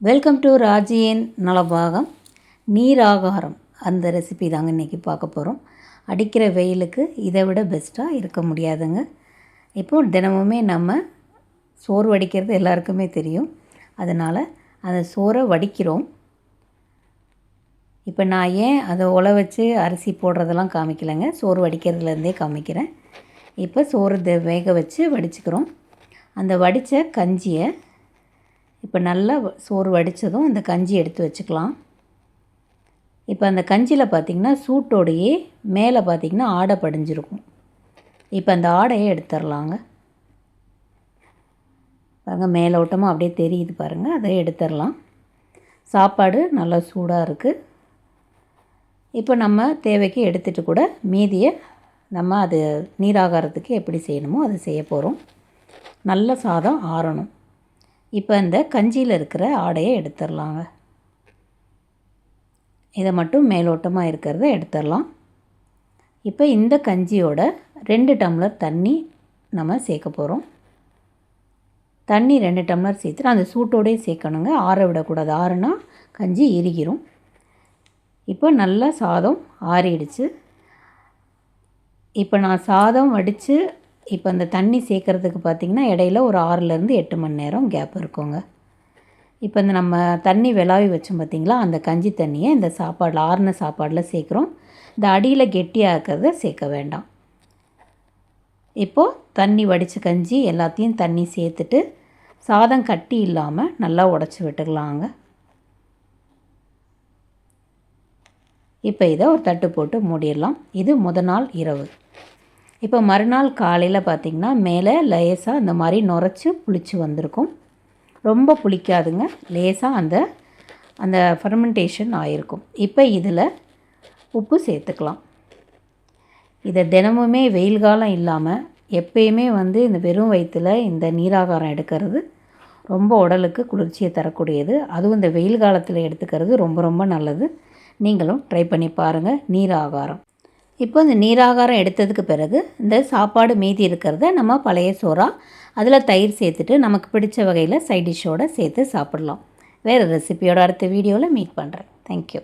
Welcome to ராஜியின் Nalabagam. நீராகாரம் அந்த recipe தாங்க இன்றைக்கி பார்க்க போகிறோம். அடிக்கிற வெயிலுக்கு இதை விட பெஸ்ட்டாக இருக்க முடியாதுங்க. இப்போது தினமுமே நம்ம சோறு வடிக்கிறது எல்லாருக்குமே தெரியும். அதனால் அந்த சோறை வடிக்கிறோம். இப்போ நான் ஏன் அதை உல வச்சு அரிசி போடுறதெல்லாம் காமிக்கலைங்க, சோறு வடிக்கிறதுலேருந்தே காமிக்கிறேன். இப்போ சோறு வேக வச்சு வடிச்சுக்கிறோம். அந்த வடித்த கஞ்சியை இப்போ நல்லா சோறு வடித்ததும் அந்த கஞ்சி எடுத்து வச்சுக்கலாம். இப்போ அந்த கஞ்சியில் பார்த்திங்கன்னா சூட்டோடையே மேலே பார்த்திங்கன்னா ஆடை படிஞ்சிருக்கும். இப்போ அந்த ஆடையை எடுத்துடலாங்க. பாருங்கள், மேலோட்டமாக அப்படியே தெரியுது பாருங்கள், அதை எடுத்துடலாம். சாப்பாடு நல்லா சூடாக இருக்குது. இப்போ நம்ம தேவைக்கு எடுத்துகிட்டு கூட மீதியை நம்ம அது நீராகாரத்துக்கு எப்படி செய்யணுமோ அதை செய்ய போகிறோம். நல்ல சாதம் ஆறணும். இப்போ இந்த கஞ்சியில் இருக்கிற ஆடையை எடுத்துடலாங்க. இதை மட்டும் மேலோட்டமாக இருக்கிறத எடுத்துடலாம். இப்போ இந்த கஞ்சியோட 2 டம்ளர் தண்ணி நம்ம சேர்க்க போகிறோம். தண்ணி 2 டம்ளர் சேர்த்துட்டு அந்த சூட்டோடையே சேர்க்கணுங்க, ஆற விடக்கூடாது. ஆறுனா கஞ்சி இறுகிரும். இப்போ நல்லா சாதம் ஆறிடுச்சு. இப்போ நான் சாதம் வடித்து இப்போ அந்த தண்ணி சேர்க்குறதுக்கு பார்த்திங்கன்னா இடையில ஒரு 6லேருந்து 8 மணி நேரம் கேப் இருக்குங்க. இப்போ இந்த நம்ம தண்ணி விளாவி வச்சோம் பார்த்திங்களா, அந்த கஞ்சி தண்ணியை இந்த சாப்பாடில் ஆறின சாப்பாடில் சேர்க்குறோம். இந்த அடியில் கெட்டியாக இருக்கிறத சேர்க்க வேண்டாம். இப்போது தண்ணி வடித்த கஞ்சி எல்லாத்தையும் தண்ணி சேர்த்துட்டு சாதம் கட்டி இல்லாமல் நல்லா உடச்சி விட்டுக்கலாங்க. இப்போ இதை ஒரு தட்டு போட்டு மூடிடலாம். இது முதல் நாள் இரவு. இப்போ மறுநாள் காலையில் பார்த்திங்கன்னா மேலே லேசாக இந்த மாதிரி நுரைச்சி புளிச்சு வந்திருக்கும். ரொம்ப புளிக்காதுங்க, லேசாக அந்த ஃபெர்மெண்டேஷன் ஆகிருக்கும். இப்போ இதில் உப்பு சேர்த்துக்கலாம். இதை தினமுமே வெயில் காலம் இல்லாமல் எப்பயுமே இந்த வெறும் வயிற்றில் இந்த நீராகாரம் எடுக்கிறது ரொம்ப உடலுக்கு குளிர்ச்சியை தரக்கூடியது. அதுவும் இந்த வெயில் காலத்தில் எடுத்துக்கிறது ரொம்ப ரொம்ப நல்லது. நீங்களும் ட்ரை பண்ணி பாருங்கள் நீராகாரம். இப்போ இந்த நீராகாரம் எடுத்ததுக்கு பிறகு இந்த சாப்பாடு மீதி இருக்கிறத நம்ம பழைய சோறாக அதில் தயிர் சேர்த்துட்டு நமக்கு பிடிச்ச வகையில் சைட் டிஷ்ஷோடு சேர்த்து சாப்பிடலாம். வேறு ரெசிபியோட அடுத்த வீடியோவில் மீட் பண்ணுறேன். தேங்க்யூ.